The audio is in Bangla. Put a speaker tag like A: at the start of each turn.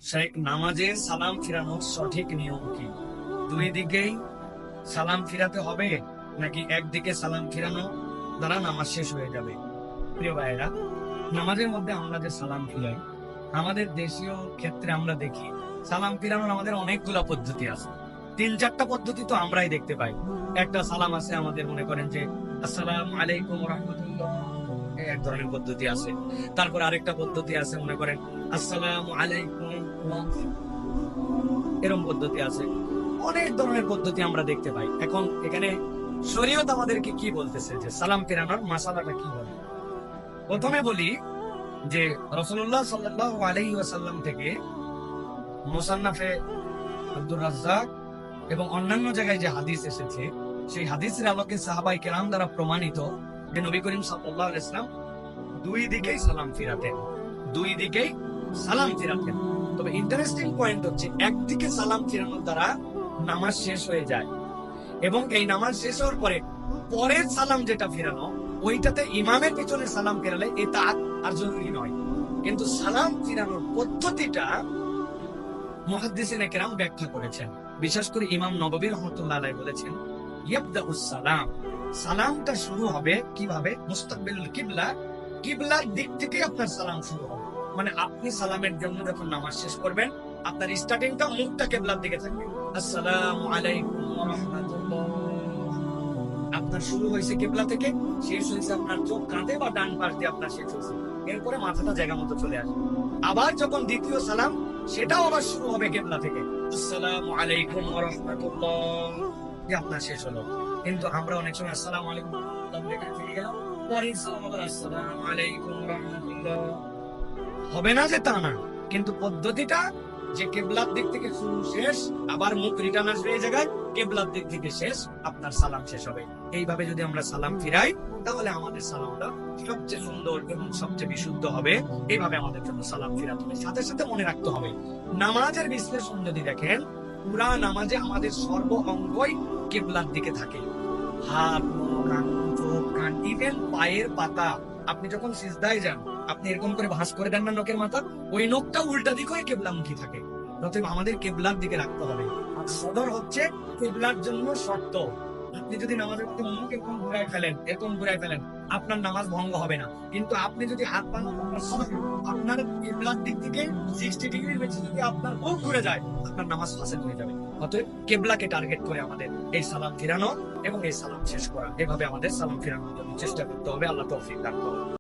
A: সেই নামাজে সালাম ফিরানোর সঠিক নিয়ম কি? দুই দিকেই সালাম ফিরাতে হবে নাকি একদিকে সালাম ফিরানো দ্বারা নামাজ শেষ হয়ে যাবে? প্রিয় ভাইয়েরা, নামাজের মধ্যে আমরা যে সালাম ফিরাই, আমাদের দেশীয় ক্ষেত্রে আমরা দেখি সালাম ফিরানোর আমাদের অনেকগুলা পদ্ধতি আছে। 3-4টা পদ্ধতি তো আমরাই দেখতে পাই। একটা সালাম আছে আমাদের, মনে করেন যে আসসালামু আলাইকুম রাহমাতুল্লাহ, এক ধরনের পদ্ধতি আছে। তারপর আরেকটা পদ্ধতি আছে, মনে করেন আসসালামু আলাইকুম, এরকম পদ্ধতি আছে। অনেক ধরনের পদ্ধতি আমরা দেখতে পাই। এখন এখানে শরীয়ত আমাদেরকে কি বলতেছে যে সালাম ফেরানোর মাসালাটা কি বলে? প্রথমে বলি যে রাসূলুল্লাহ সাল্লাল্লাহু আলাইহি ওয়াসাল্লাম থেকে মুসান্নাফে আব্দুর রাজ্জাক এবং অন্যান্য জায়গায় যে হাদিস এসেছে, সেই হাদিসের আলোকে সাহাবাই কেরাম দ্বারা প্রমাণিত যে নবী করিম সাল্লাল্লাহু আলাইহি ওয়াসাল্লাম দুই দিকেই সালাম ফিরাতেন। দুই দিকেই সালাম ফিরাতেন। তবে ইন্টারেস্টিং পয়েন্ট হচ্ছে, একদিকে সালাম ফিরানোর দ্বারা নামাজ শেষ হয়ে যায়, এবং এই নামাজ শেষ হওয়ার পরে পরের সালাম যেটা ফিরানো, ওইটাতে ইমামের পিছনে সালাম ফেরালে এটা আর জরুরি নয়। কিন্তু সালাম ফিরানোর পদ্ধতিটা মুহাদ্দিসিনে কেরাম ব্যাখ্যা করেছেন। বিশেষ করে ইমাম নববী রাহমাতুল্লাহ আলাইহি বলেছেন, ইয়াবদাউস সালাম, সালামটা শুরু হবে কিভাবে? মুস্তাকবিলুল কিবলা, কিবলার দিক থেকে আপনার সালাম শুরু হবে। মানে আপনি সালামের জন্য যখন নামাজ শেষ করবেন, আপনার স্টার্টিংটা মুখটা কিবলার দিকে থাকবে। আসসালামু আলাইকুম ওয়া রাহমাতুল্লাহ, আপনার শুরু হয়েছে কিবলা থেকে, শেষ হয়েছে আপনার চোখ কাঁধে বা ডান পাশ দিয়ে আপনার শেষ হয়েছে। এরপরে মাথাটা জায়গা মতো চলে আসবে। আবার যখন দ্বিতীয় সালাম, সেটাও আবার শুরু হবে কিবলা থেকে, আসসালামু আলাইকুম ওয়া রাহমাতুল্লাহ, আপনার শেষ হলো। কিন্তু আমরা অনেক সময় আসসালামু আলাইকুম ওয়া রাহমাতুল্লাহ বলে থেকে গেলাম, পরের সালাম আবার আসসালামু আলাইকুম ওয়া রাহমাতুল্লাহ। হবে না যে তা না, কিন্তু পদ্ধতিটা যে কেবলার দিক থেকে শুরু শেষ, আবার মুখ রিটার্ন আসবে এই জায়গায়, কেবলার দিক থেকে শেষ, আপনার সালাম শেষ হবে। এইভাবে যদি আমরা সালাম ফিরাই, তাহলে আমাদের সালামটা সবচেয়ে সুন্দর এবং সবচেয়ে বিশুদ্ধ হবে। এইভাবে আমাদের জন্য সালাম ফিরাতে হবে। সাথে সাথে মনে রাখতে হবে, নামাজের বিশ্লেষণ যদি দেখেন, পুরা নামাজে আমাদের সর্ব অঙ্গই কেবলার দিকে থাকে। হাত, কান, চোখ, কান, ইভেন পায়ের পাতা। আপনি যখন সিজদায় যান, আপনি এরকম করে ভাঁজ করে দেন না নখের মাথা, ওই নখটা উল্টা দিকে হয়ে কেবলামুখী থাকে। অতএব আমাদের কেবলার দিকে রাখতে হবে। আর সদর হচ্ছে কেবলার জন্য শর্ত। আপনি যদি নামাজের মধ্যে মুখ এরকম ঘুরায় ফেলেন, এরকম ঘুরায় ফেলেন, আপনার নামাজ ভঙ্গ হবে না। কিন্তু আপনি যদি হাত পা আপনার কেবলার দিক থেকে 60 ডিগ্রির বেশি যদি আপনার মুখ ঘুরে যায়, আপনার নামাজ ফাসেদ হয়ে যাবে। অতএব কেবলাকে টার্গেট করে আমাদের এই সালাম ফিরানো এবং এই সালাম শেষ করা, এভাবে আমাদের সালাম ফিরানোর জন্য চেষ্টা করতে হবে। আল্লাহ তৌফিক দান করুন।